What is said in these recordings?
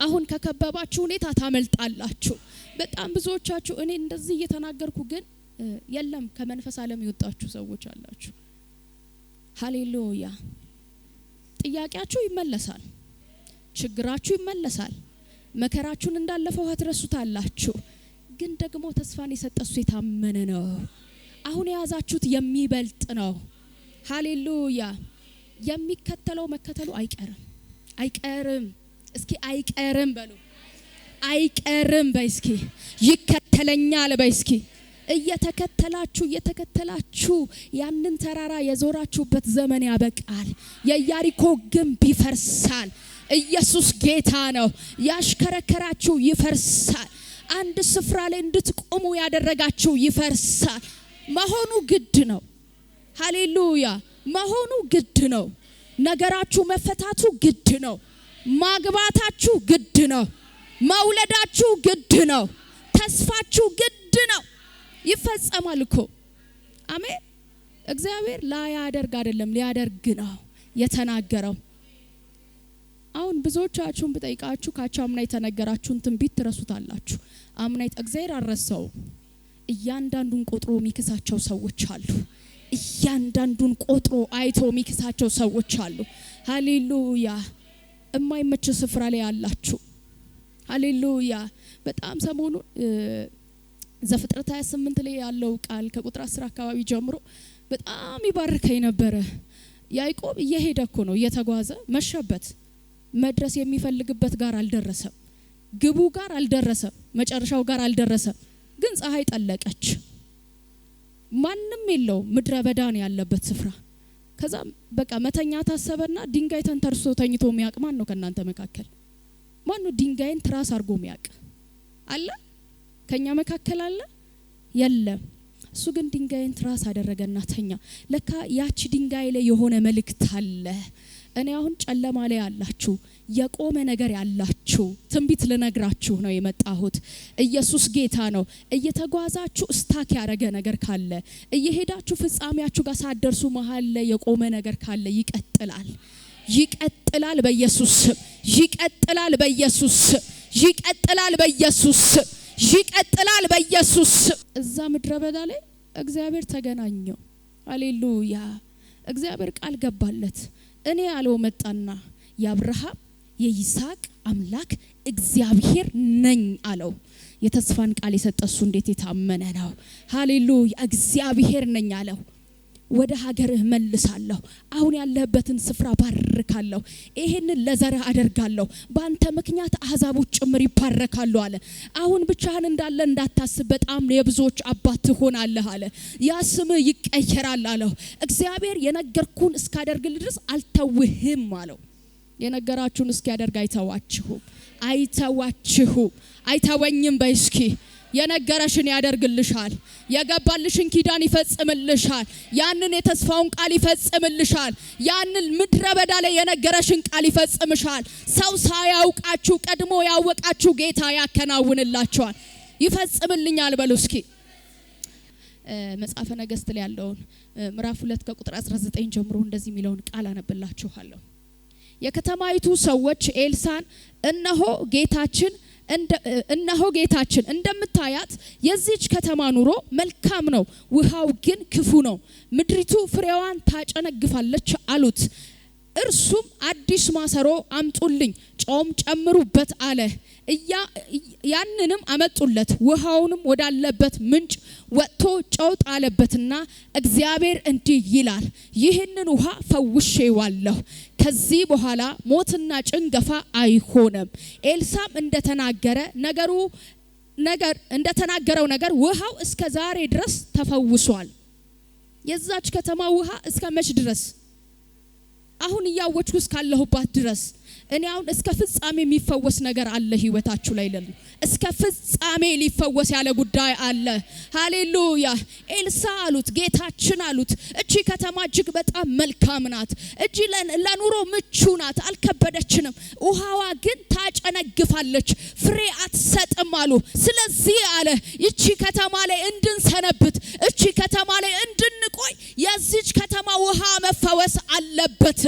አሁን ከከበባችሁ ሁኔታ ታመልጣላችሁ። በጣም ብዙዎቻችሁ እኔ እንደዚህ እየተናገርኩ ግን የለም ከመንፈስ ዓለም ይወጣችሁ ሰዎች አላችሁ። ሃሌሉያ። ጥያቄያችሁ ይመለሳል፣ ችግራችሁ ይመለሳል፣ መከራችሁን እንዳለፈው አትረሱታላችሁ። ግን ደግሞ ተስፋን የሰጠሱ የታመነ ነው። አሁን የያዛችሁት የሚበልጥ ነው። ሃሌሉያ። የሚከተለው መከተሉ አይቀርም። እስኪ አይቀርም በሉ። አይቀርም በእስኪ ይከተለኛል በእስኪ እየተከተላችሁ ያንን ተራራ የዞራችሁበት ዘመን ያበቃል። የኢያሪኮ ግንብ ይፈርሳል። ኢየሱስ ጌታ ነው። ያሽከረከራችሁ ይፈርሳል። አንድ ስፍራ ላይ እንድትቆሙ ያደረጋችሁ ይፈርሳል። መሆኑ ግድ ነው። ሃሌሉያ። መሆኑ ግድ ነው። ነገራችሁ መፈታቱ ግድ ነው። ማግባታችሁ ግድ ነው። መውለዳችሁ ግድ ነው። ተስፋችሁ ግድ ነው። ይፈጸማል እኮ አሜን። እግዚአብሔር ላያደርግ አይደለም ሊያደርግ ነው የተናገረው። አሁን ብዙዎቻችሁን ብጠይቃችሁ ካቻምና የተነገራችሁን ትንቢት ትረሱታላችሁ። አምና እግዚአብሔር አረሰው። እያንዳንዱን ቆጥሮ የሚክሳቸው ሰዎች አሉ። እያንዳንዱን ቆጥሮ አይቶ የሚክሳቸው ሰዎች አሉ። ሃሌሉያ። የማይመች ስፍራ ላይ ያላችሁ ሃሌሉያ። በጣም ሰሞኑን ዘፍጥረት 28 ላይ ያለው ቃል ከቁጥር 10 አካባቢ ጀምሮ በጣም ይባርከኝ ነበር። ያዕቆብ እየሄደ እኮ ነው እየተጓዘ መሸበት። መድረስ የሚፈልግበት ጋር አልደረሰም። ግቡ ጋር አልደረሰም። መጨረሻው ጋር አልደረሰም። ግን ፀሐይ ጠለቀች። ማንም የለው ምድረ በዳ ነው ያለበት ስፍራ። ከዛ በቃ መተኛ ታሰበና ድንጋይ ተንተርሶ ተኝቶ የሚያቅ ማን ነው ከናንተ መካከል? ማን ነው ድንጋይን ትራስ አርጎ የሚያቅ አለ? ከኛ መካከል አለ? የለም። እሱ ግን ድንጋይን ትራስ አደረገና ተኛ። ለካ ያቺ ድንጋይ ላይ የሆነ መልእክት አለ። እኔ አሁን ጨለማ ላይ ያላችሁ የቆመ ነገር ያላችሁ ትንቢት ልነግራችሁ ነው የመጣሁት። ኢየሱስ ጌታ ነው። እየተጓዛችሁ ስታክ ያረገ ነገር ካለ እየሄዳችሁ ፍጻሜያችሁ ጋር ሳትደርሱ መሃል ላይ የቆመ ነገር ካለ ይቀጥላል በኢየሱስ ስም። ይቀጥላል በኢየሱስ ስም። ይቀጥላል በኢየሱስ ስም። ይቀጥላል በኢየሱስ ስም። እዛ ምድረ በዳ ላይ እግዚአብሔር ተገናኘው። ሃሌሉያ። እግዚአብሔር ቃል ገባለት። እኔ ያለው መጣና የአብርሃም የይስሐቅ አምላክ እግዚአብሔር ነኝ አለው። የተስፋን ቃል የሰጠሱ እንዴት የታመነ ነው። ሃሌሉያ። እግዚአብሔር ነኝ አለው። ወደ ሀገርህ መልሳለሁ። አሁን ያለህበትን ስፍራ ባርካለሁ። ይሄንን ለዘርህ አደርጋለሁ። በአንተ ምክንያት አህዛቦች ጭምር ይባረካሉ አለ። አሁን ብቻህን እንዳለ እንዳታስብ፣ በጣም የብዙዎች አባት ትሆናለህ አለ። ያ ስምህ ይቀየራል አለው። እግዚአብሔር የነገርኩን እስካደርግልህ ድረስ አልተውህም አለው። የነገራችሁን እስኪያደርግ አይተዋችሁም። አይተወኝም በእስኪ የነገረሽን ያደርግልሻል። የገባልሽን ኪዳን ይፈጽምልሻል። ያንን የተስፋውን ቃል ይፈጽምልሻል። ያንን ምድረ በዳ ላይ የነገረሽን ቃል ይፈጽምሻል። ሰው ሳያውቃችሁ ቀድሞ ያወቃችሁ ጌታ ያከናውንላችኋል። ይፈጽምልኛል በሉ እስኪ። መጽሐፈ ነገሥት ላይ ያለውን ምዕራፍ 2 ከቁጥር 19 ጀምሮ እንደዚህ የሚለውን ቃል አነብላችኋለሁ። የከተማይቱ ሰዎች ኤልሳን እነሆ ጌታችን እንደምታያት የዚች ከተማ ኑሮ መልካም ነው፣ ውሃው ግን ክፉ ነው፣ ምድሪቱ ፍሬዋን ታጨነግፋለች አሉት። እርሱም አዲስ ማሰሮ አምጡልኝ፣ ጨውም ጨምሩበት አለ። ያንንም አመጡለት። ውሃውንም ወዳለበት ምንጭ ወጥቶ ጨው ጣለበትና እግዚአብሔር እንዲህ ይላል፣ ይህንን ውሃ ፈውሼዋለሁ፣ ከዚህ በኋላ ሞትና ጭንገፋ አይሆንም። ኤልሳም እንደተናገረው ነገር ውሃው እስከ ዛሬ ድረስ ተፈውሷል። የዛች ከተማ ውሃ እስከ መች ድረስ? አሁን እያወጭኩ እስካለሁባት ድረስ። እኔ አሁን እስከ ፍጻሜ የሚፈወስ ነገር አለ ህይወታችሁ ላይ ለሉ። እስከ ፍጻሜ ሊፈወስ ያለ ጉዳይ አለ። ሃሌሉያ። ኤልሳ አሉት፣ ጌታችን አሉት፣ እቺ ከተማ እጅግ በጣም መልካም ናት፣ እጂ ለኑሮ ምቹ ናት፣ አልከበደችንም። ውሃዋ ግን ታጨነግፋለች፣ ፍሬ አትሰጥም አሉ። ስለዚህ አለ እቺ ከተማ ላይ እንድንሰነብት፣ እቺ ከተማ ላይ እንድንቆይ የዚች ከተማ ውሃ መፈወስ አለበት።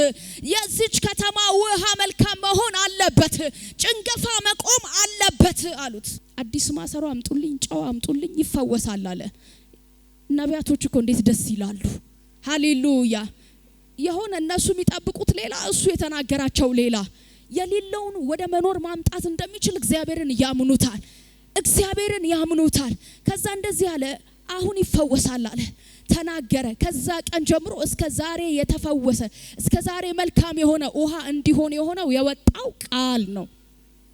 የዚች ከተማ ውሃ መልካም መሆን አለበት። ጭንገፋ መቆም አለበት አሉት። አዲስ ማሰሮ አምጡልኝ፣ ጨው አምጡልኝ ይፈወሳል አለ። ነቢያቶች እኮ እንዴት ደስ ይላሉ። ሃሌሉያ። የሆነ እነሱ የሚጠብቁት ሌላ፣ እሱ የተናገራቸው ሌላ። የሌለውን ወደ መኖር ማምጣት እንደሚችል እግዚአብሔርን ያምኑታል። እግዚአብሔርን ያምኑታል። ከዛ እንደዚህ አለ፣ አሁን ይፈወሳል አለ ተናገረ። ከዛ ቀን ጀምሮ እስከ ዛሬ የተፈወሰ እስከ ዛሬ መልካም የሆነ ውሃ እንዲሆን የሆነው የወጣው ቃል ነው።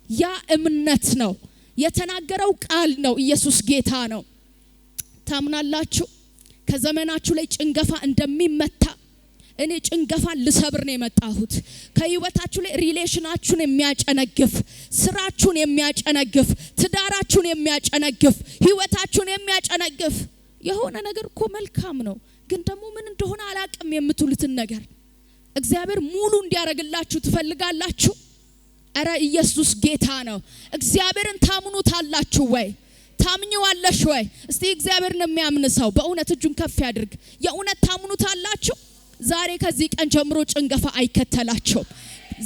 ያ እምነት ነው፣ የተናገረው ቃል ነው። ኢየሱስ ጌታ ነው። ታምናላችሁ? ከዘመናችሁ ላይ ጭንገፋ እንደሚመታ እኔ ጭንገፋን ልሰብር ነው የመጣሁት። ከህይወታችሁ ላይ ሪሌሽናችሁን የሚያጨነግፍ፣ ስራችሁን የሚያጨነግፍ፣ ትዳራችሁን የሚያጨነግፍ፣ ህይወታችሁን የሚያጨነግፍ የሆነ ነገር እኮ መልካም ነው፣ ግን ደግሞ ምን እንደሆነ አላቅም የምትሉትን ነገር እግዚአብሔር ሙሉ እንዲያረግላችሁ ትፈልጋላችሁ? አረ ኢየሱስ ጌታ ነው። እግዚአብሔርን ታምኑታላችሁ ወይ? ታምኚዋለሽ ወይ? እስቲ እግዚአብሔርን የሚያምን ሰው በእውነት እጁን ከፍ ያድርግ። የእውነት ታምኑታላችሁ? ዛሬ ከዚህ ቀን ጀምሮ ጭንገፋ አይከተላችሁም።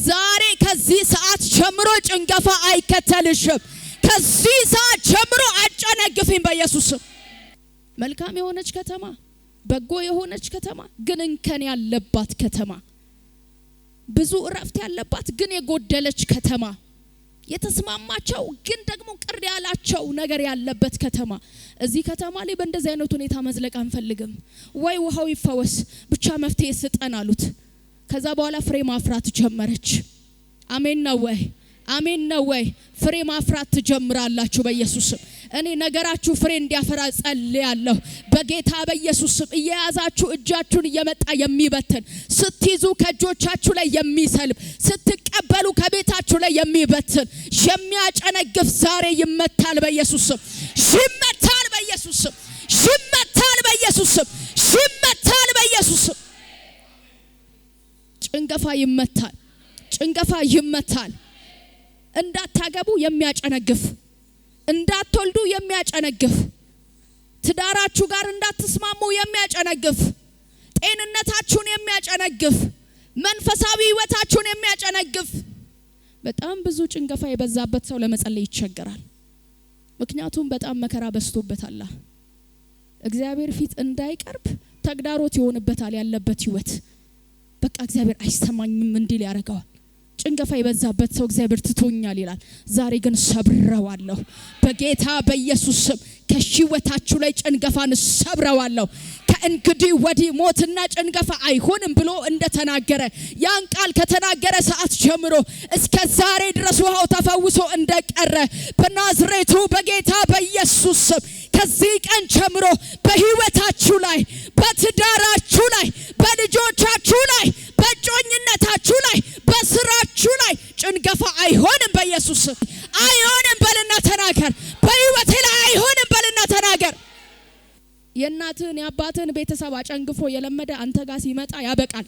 ዛሬ ከዚህ ሰዓት ጀምሮ ጭንገፋ አይከተልሽም። ከዚህ ሰዓት ጀምሮ አጨነግፊም በኢየሱስ። መልካም የሆነች ከተማ፣ በጎ የሆነች ከተማ ግን እንከን ያለባት ከተማ፣ ብዙ እረፍት ያለባት ግን የጎደለች ከተማ፣ የተስማማቸው ግን ደግሞ ቅር ያላቸው ነገር ያለበት ከተማ። እዚህ ከተማ ላይ በእንደዚህ አይነት ሁኔታ መዝለቅ አንፈልግም። ወይ ውሃው ይፈወስ ብቻ መፍትሄ ስጠን አሉት። ከዛ በኋላ ፍሬ ማፍራት ጀመረች። አሜን ነው ወይ? አሜን ነው ወይ? ፍሬ ማፍራት ትጀምራላችሁ በኢየሱስ ስም። እኔ ነገራችሁ ፍሬ እንዲያፈራ ጸልያለሁ በጌታ በኢየሱስ ስም። እየያዛችሁ እጃችሁን እየመጣ የሚበትን፣ ስትይዙ ከእጆቻችሁ ላይ የሚሰልብ፣ ስትቀበሉ ከቤታችሁ ላይ የሚበትን የሚያጨነግፍ ዛሬ ይመታል በኢየሱስ ስም። ይመታል በኢየሱስ ስም። ይመታል በኢየሱስ ስም። ይመታል በኢየሱስ ስም። ጭንገፋ ይመታል። ጭንገፋ ይመታል። እንዳታገቡ የሚያጨነግፍ፣ እንዳትወልዱ የሚያጨነግፍ፣ ትዳራችሁ ጋር እንዳትስማሙ የሚያጨነግፍ፣ ጤንነታችሁን የሚያጨነግፍ፣ መንፈሳዊ ህይወታችሁን የሚያጨነግፍ በጣም ብዙ ጭንገፋ የበዛበት ሰው ለመጸለይ ይቸገራል። ምክንያቱም በጣም መከራ በዝቶበታል። እግዚአብሔር ፊት እንዳይቀርብ ተግዳሮት ይሆንበታል ያለበት ህይወት። በቃ እግዚአብሔር አይሰማኝም እንዲል ያደርገዋል። ጭንገፋ የበዛበት ሰው እግዚአብሔር ትቶኛል ይላል። ዛሬ ግን ሰብረዋለሁ በጌታ በኢየሱስ ስም። ከህይወታችሁ ላይ ጭንገፋን ሰብረዋለሁ። ከእንግዲህ ወዲህ ሞትና ጭንገፋ አይሆንም ብሎ እንደተናገረ ያን ቃል ከተናገረ ሰዓት ጀምሮ እስከ ዛሬ ድረስ ውሃው ተፈውሶ እንደቀረ በናዝሬቱ በጌታ በኢየሱስ ስም ከዚህ ቀን ጀምሮ በህይወታችሁ ላይ፣ በትዳራችሁ ላይ፣ በልጆቻችሁ ላይ፣ በጮኝነታችሁ ላይ፣ በስራችሁ ላይ ጭንገፋ አይሆንም በኢየሱስ ስም። አይሆንም በልና ተናገር። በህይወቴ ላይ አይሆንም በልና ተናገር። የእናትን የአባትን ቤተሰብ አጨንግፎ የለመደ አንተ ጋር ሲመጣ ያበቃል።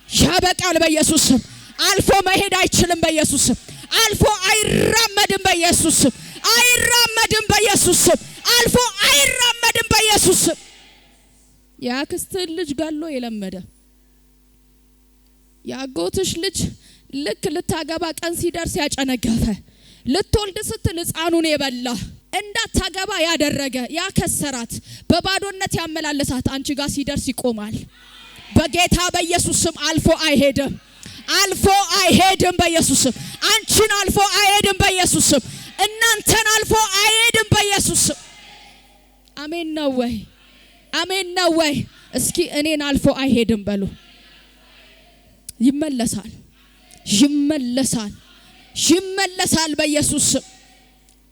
ያበቃል በኢየሱስ ስም። አልፎ መሄድ አይችልም በኢየሱስ ስም። አልፎ አይራመድም በኢየሱስ ስም። አይራመድም በኢየሱስ ስም። አልፎ አይራመድም በኢየሱስ ስም። ያክስትን ልጅ ጋሎ የለመደ ያጎትሽ ልጅ ልክ ልታገባ ቀን ሲደርስ ያጨነገፈ፣ ልትወልድ ስትል ሕፃኑን የበላ እንዳታገባ ያደረገ ያከሰራት፣ በባዶነት ያመላለሳት አንቺ ጋር ሲደርስ ይቆማል በጌታ በኢየሱስ ስም። አልፎ አይሄድም። አልፎ አይሄድም በኢየሱስ ስም። አንቺን አልፎ አይሄድም በኢየሱስ ስም። እናንተን አልፎ አይሄድም በኢየሱስ ስም። አሜን ነው ወይ? አሜን ነው ወይ? እስኪ እኔን አልፎ አይሄድም በሉ። ይመለሳል፣ ይመለሳል፣ ይመለሳል በኢየሱስ ስም።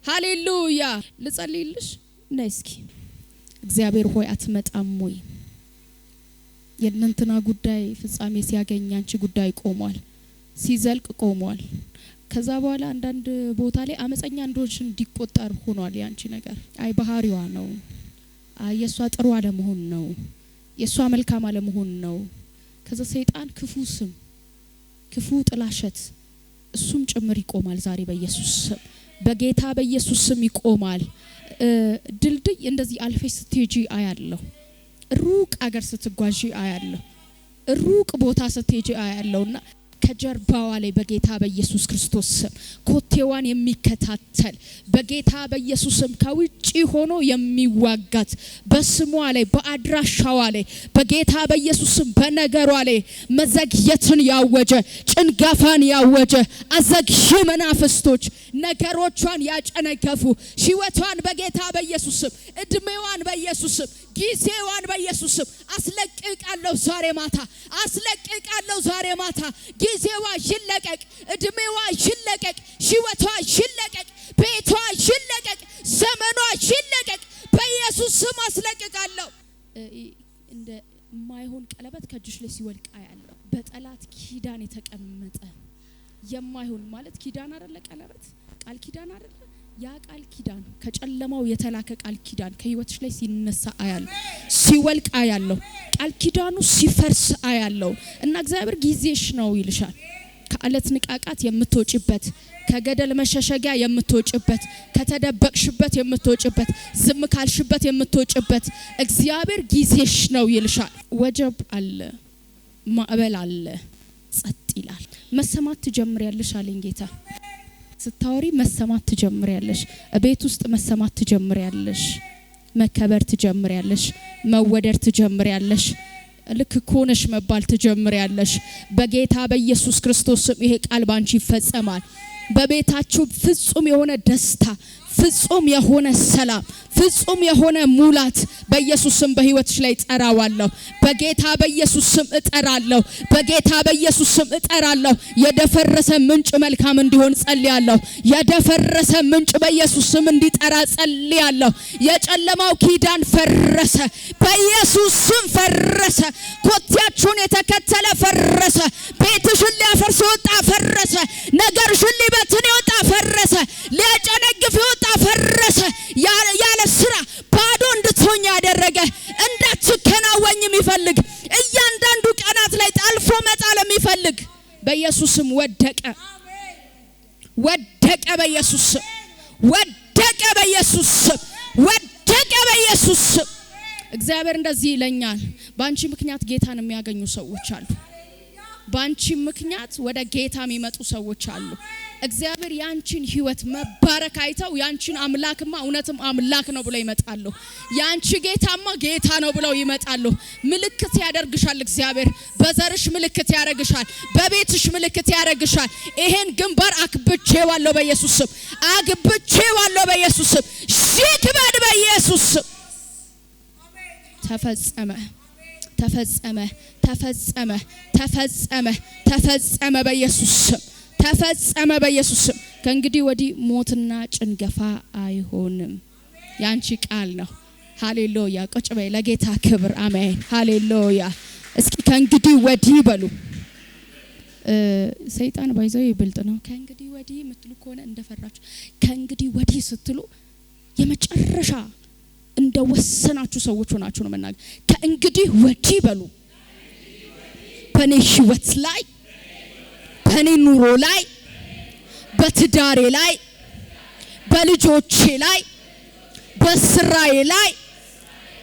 ሃሌሉያ። ልጸልይልሽ ነይ እስኪ። እግዚአብሔር ሆይ አትመጣም ወይ? የእናንተና ጉዳይ ፍጻሜ ሲያገኝ አንቺ ጉዳይ ቆሟል፣ ሲዘልቅ ቆሟል። ከዛ በኋላ አንዳንድ ቦታ ላይ አመፀኛ እንደሆንሽ እንዲቆጠር ሆኗል ያንቺ ነገር። አይ ባህሪዋ ነው፣ አይ የሷ ጥሩ አለመሆን ነው፣ የሷ መልካም አለመሆን ነው። ከዛ ሰይጣን ክፉ ስም፣ ክፉ ጥላሸት እሱም ጭምር ይቆማል ዛሬ በኢየሱስ ስም። በጌታ በኢየሱስ ስም ይቆማል። ድልድይ እንደዚህ አልፈሽ ስትሄጂ አያለሁ። ሩቅ አገር ስትጓዢ አያለሁ። ሩቅ ቦታ ስትሄጂ አያለሁና ከጀርባዋ ላይ በጌታ በኢየሱስ ክርስቶስ ስም ኮቴዋን የሚከታተል በጌታ በኢየሱስ ስም ከውጪ ሆኖ የሚዋጋት በስሟ ላይ በአድራሻዋ ላይ በጌታ በኢየሱስ ስም በነገሯ ላይ መዘግየትን ያወጀ ጭንጋፋን ያወጀ አዘግሽ መናፍስቶች ነገሮቿን ያጨነገፉ ሕይወቷን በጌታ በኢየሱስ ስም እድሜዋን በኢየሱስ ስም ጊዜዋን በኢየሱስ ስም አስለቅቃለሁ ዛሬ ማታ አስለቅቃለሁ ዛሬ ማታ ጊዜዋ ይለቀቅ እድሜዋ ይለቀቅ ሕይወቷ ይለቀቅ ቤቷ ይለቀቅ ዘመኗ ይለቀቅ በኢየሱስ ስም አስለቅቃለሁ እንደ ማይሆን ቀለበት ከእጅሽ ላይ ሲወልቅ ያለው በጠላት ኪዳን የተቀመጠ የማይሆን ማለት ኪዳን አይደለ ቀለበት ቃል ኪዳን አይደለ ያ ቃል ኪዳን ከጨለማው የተላከ ቃል ኪዳን ከህይወትሽ ላይ ሲነሳ አያለው ሲወልቅ አያለው ቃል ኪዳኑ ሲፈርስ አያለው እና እግዚአብሔር ጊዜሽ ነው ይልሻል ከአለት ንቃቃት የምትወጪበት ከገደል መሸሸጊያ የምትወጪበት ከተደበቅሽበት የምትወጪበት ዝም ካልሽበት የምትወጪበት እግዚአብሔር ጊዜሽ ነው ይልሻል ወጀብ አለ ማዕበል አለ ጸጥ ይላል መሰማት ትጀምሪያለሽ አለኝ ጌታ ስታወሪ መሰማት ትጀምሪያለሽ ቤት ውስጥ መሰማት ትጀምሪያለሽ መከበር ትጀምሪያለሽ መወደድ ትጀምሪያለሽ ልክ ኮነሽ መባል ትጀምሪያለሽ በጌታ በኢየሱስ ክርስቶስ ይሄ ቃል ባንቺ ይፈጸማል በቤታችሁ ፍጹም የሆነ ደስታ ፍጹም የሆነ ሰላም ፍጹም የሆነ ሙላት በኢየሱስ ስም በህይወትሽ ላይ እጠራዋለሁ በጌታ በኢየሱስ ስም እጠራለሁ በጌታ በኢየሱስ ስም እጠራለሁ የደፈረሰ ምንጭ መልካም እንዲሆን ጸልያለሁ የደፈረሰ ምንጭ በኢየሱስ ስም እንዲጠራ ጸልያለሁ የጨለማው ኪዳን ፈረሰ በኢየሱስ ስም ፈረሰ ኮቴያችሁን የተከተለ ፈረሰ ቤትሽን ሊያፈርስ ወጣ ፈረሰ ነገርሽን ሊበትን ወጣ ፈረሰ ሊያጨነግፍ ወጣ ፈረሰ ያለ ስራ ባዶ እንድትሆኝ ያደረገ እንዳትከናወኝ የሚፈልግ እያንዳንዱ ቀናት ላይ ጣልፎ መጣል የሚፈልግ በኢየሱስ ስም ወደቀ ወደቀ በኢየሱስ ስም ወደቀ በኢየሱስ ስም ወደቀ በኢየሱስ ስም እግዚአብሔር እንደዚህ ይለኛል ባንቺ ምክንያት ጌታን የሚያገኙ ሰዎች አሉ ባንቺ ምክንያት ወደ ጌታ የሚመጡ ሰዎች አሉ እግዚአብሔር ያንቺን ህይወት መባረክ አይተው ያንቺን አምላክማ እውነትም አምላክ ነው ብለው ይመጣሉ ያንቺ ጌታማ ጌታ ነው ብለው ይመጣሉ ምልክት ያደርግሻል እግዚአብሔር በዘርሽ ምልክት ያደርግሻል በቤትሽ ምልክት ያደርግሻል ይሄን ግንባር አክብቼዋለሁ በኢየሱስ ስም አግብቼዋለሁ በኢየሱስ ስም ይክበድ በኢየሱስ ስም ተፈጸመ ተፈጸመ ተፈጸመ ተፈጸመ ተፈጸመ በኢየሱስ ስም ተፈጸመ በኢየሱስ ስም ከእንግዲህ ወዲህ ሞትና ጭንገፋ አይሆንም ያንቺ ቃል ነው ሃሌሉያ ቁጭ በይ ለጌታ ክብር አሜን ሃሌሉያ እስኪ ከእንግዲህ ወዲህ በሉ ሰይጣን ባይዘው ይብልጥ ነው ከእንግዲህ ወዲህ ምትሉ ከሆነ እንደፈራችሁ ከእንግዲህ ወዲህ ስትሉ የመጨረሻ እንደወሰናችሁ ሰዎች ሆናችሁ ነው መናገር ከእንግዲህ ወዲህ በሉ በኔ ህይወት ላይ በኔ ኑሮ ላይ በትዳሬ ላይ በልጆቼ ላይ በስራዬ ላይ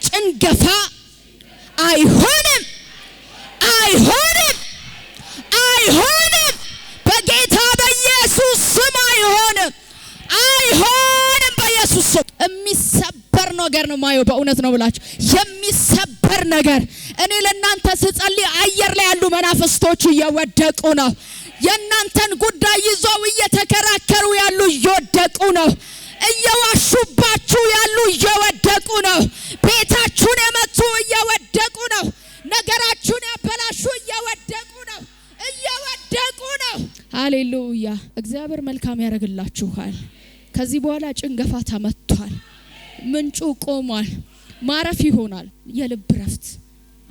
ጭንገፋ አይሆንም አይሆንም አይሆንም በጌታ በኢየሱስ ስም አይሆንም አይሆንም በኢየሱስ ስም የሚሰበር ነገር ነው ማየው በእውነት ነው ብላችሁ የሚሰበር ነገር እኔ ለእናንተ ስጸልይ አየር ላይ ያሉ መናፍስቶች እየወደቁ ነው የእናንተን ጉዳይ ይዘው እየተከራከሩ ያሉ እየወደቁ ነው እየዋሹባችሁ ያሉ እየወደቁ ነው ቤታችሁን የመቱ እየወደቁ ነው ነገራችሁን ያበላሹ እየወደቁ ነው እየወደቁ ነው ሃሌሉያ እግዚአብሔር መልካም ያደርግላችኋል ከዚህ በኋላ ጭንገፋ ተመቷል ምንጩ ቆሟል ማረፍ ይሆናል የልብ ረፍት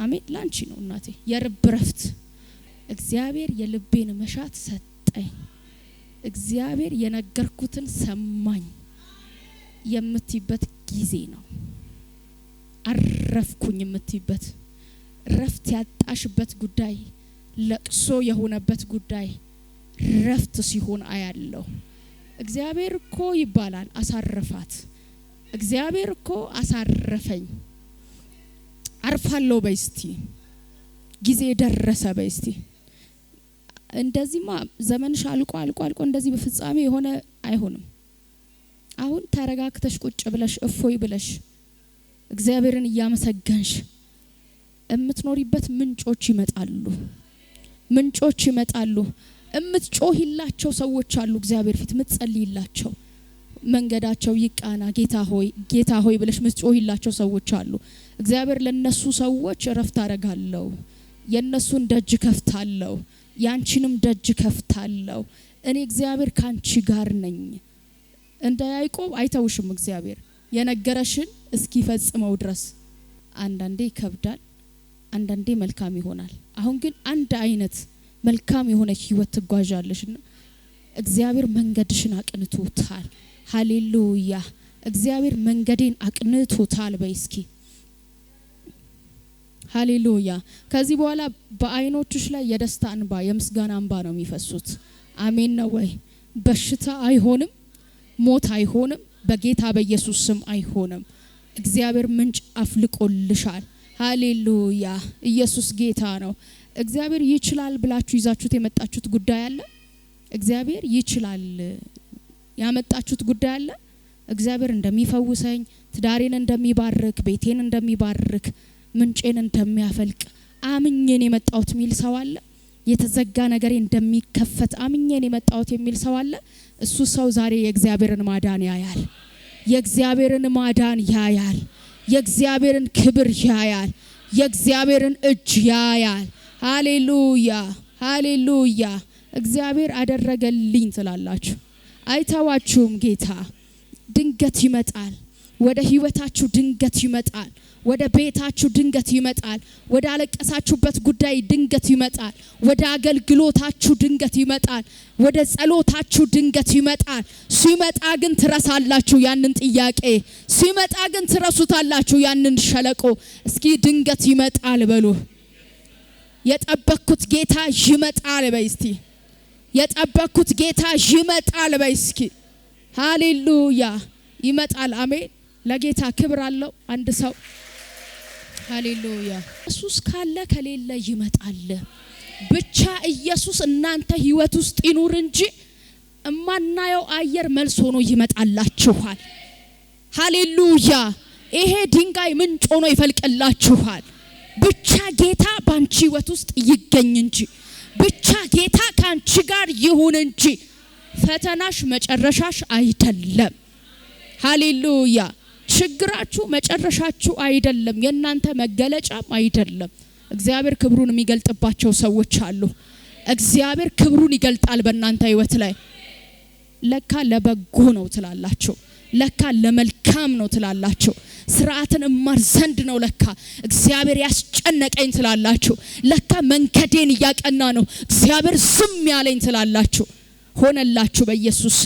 አሜን ላንቺ ነው እናቴ የልብ ረፍት እግዚአብሔር የልቤን መሻት ሰጠኝ እግዚአብሔር የነገርኩትን ሰማኝ የምትይበት ጊዜ ነው አረፍኩኝ የምትይበት ረፍት ያጣሽበት ጉዳይ ለቅሶ የሆነበት ጉዳይ ረፍት ሲሆን አያለው እግዚአብሔር እኮ ይባላል አሳረፋት እግዚአብሔር እኮ አሳረፈኝ አርፋለሁ በስቲ ጊዜ ደረሰ በስቲ እንደዚህማ ዘመንሽ አልቆ እንደዚህ በፍጻሜ የሆነ አይሆንም። አሁን ተረጋግተሽ ቁጭ ብለሽ እፎይ ብለሽ እግዚአብሔርን እያመሰገንሽ እምትኖሪበት ምንጮች ይመጣሉ። እምትጮሂላቸው ሰዎች አሉ። እግዚአብሔር ፊት እምትጸልይላቸው መንገዳቸው ይቃና ጌታ ሆይ ብለሽ እምትጮሂላቸው ሰዎች አሉ። እግዚአብሔር ለነሱ ሰዎች እረፍት አደርጋለሁ፣ የነሱን ደጅ ከፍታለሁ፣ ያንቺንም ደጅ ከፍታለሁ። እኔ እግዚአብሔር ካንቺ ጋር ነኝ። እንደ ያዕቆብ አይተውሽም። እግዚአብሔር የነገረሽን እስኪፈጽመው ድረስ አንዳንዴ ይከብዳል፣ አንዳንዴ መልካም ይሆናል። አሁን ግን አንድ አይነት መልካም የሆነ ህይወት ትጓዣለሽና እግዚአብሔር መንገድሽን አቅንቶታል። ሃሌሉያ! እግዚአብሔር መንገዴን አቅንቶታል በይስኪ ሃሌሉያ! ከዚህ በኋላ በአይኖችሽ ላይ የደስታ እንባ የምስጋና እንባ ነው የሚፈሱት። አሜን ነው ወይ? በሽታ አይሆንም፣ ሞት አይሆንም፣ በጌታ በኢየሱስ ስም አይሆንም። እግዚአብሔር ምንጭ አፍልቆልሻል። ሃሌሉያ! ኢየሱስ ጌታ ነው። እግዚአብሔር ይችላል ብላችሁ ይዛችሁት የመጣችሁት ጉዳይ አለ። እግዚአብሔር ይችላል ያመጣችሁት ጉዳይ አለ። እግዚአብሔር እንደሚፈውሰኝ፣ ትዳሬን እንደሚባርክ፣ ቤቴን እንደሚባርክ፣ ምንጬን እንደሚያፈልቅ አምኜን የመጣሁት የሚል ሰው አለ። የተዘጋ ነገሬ እንደሚከፈት አምኜን የመጣሁት የሚል ሰው አለ። እሱ ሰው ዛሬ የእግዚአብሔርን ማዳን ያያል። የእግዚአብሔርን ማዳን ያያል። የእግዚአብሔርን ክብር ያያል። የእግዚአብሔርን እጅ ያያል። ሃሌሉያ! ሃሌሉያ! እግዚአብሔር አደረገልኝ ትላላችሁ። አይተዋችሁም። ጌታ ድንገት ይመጣል። ወደ ህይወታችሁ ድንገት ይመጣል። ወደ ቤታችሁ ድንገት ይመጣል። ወደ አለቀሳችሁበት ጉዳይ ድንገት ይመጣል። ወደ አገልግሎታችሁ ድንገት ይመጣል። ወደ ጸሎታችሁ ድንገት ይመጣል። ሲመጣ ግን ትረሳላችሁ ያንን ጥያቄ። ሲመጣ ግን ትረሱታላችሁ ያንን ሸለቆ። እስኪ ድንገት ይመጣል በሉ። የጠበቅኩት ጌታ ይመጣል በይስቲ። የጠበቅኩት ጌታ ይመጣል በይስኪ። ሃሌሉያ! ይመጣል። አሜን። ለጌታ ክብር አለው አንድ ሰው። ሃሌሉያ! ኢየሱስ ካለ ከሌለ ይመጣል። ብቻ ኢየሱስ እናንተ ህይወት ውስጥ ይኑር እንጂ እማናየው አየር መልስ ሆኖ ይመጣላችኋል። ሃሌሉያ! ይሄ ድንጋይ ምንጭ ሆኖ ይፈልቅላችኋል። ብቻ ጌታ ባንቺ ህይወት ውስጥ ይገኝ እንጂ፣ ብቻ ጌታ ካንቺ ጋር ይሁን እንጂ ፈተናሽ መጨረሻሽ አይደለም። ሃሌሉያ! ችግራችሁ መጨረሻችሁ አይደለም። የእናንተ መገለጫም አይደለም። እግዚአብሔር ክብሩን የሚገልጥባቸው ሰዎች አሉ። እግዚአብሔር ክብሩን ይገልጣል በእናንተ ህይወት ላይ። ለካ ለበጎ ነው ትላላችሁ። ለካ ለመልካም ነው ትላላችሁ። ስርዓትን እማር ዘንድ ነው ለካ እግዚአብሔር ያስጨነቀኝ ትላላችሁ። ለካ መንከዴን እያቀና ነው እግዚአብሔር ዝም ያለኝ ትላላችሁ። ሆነላችሁ በኢየሱስ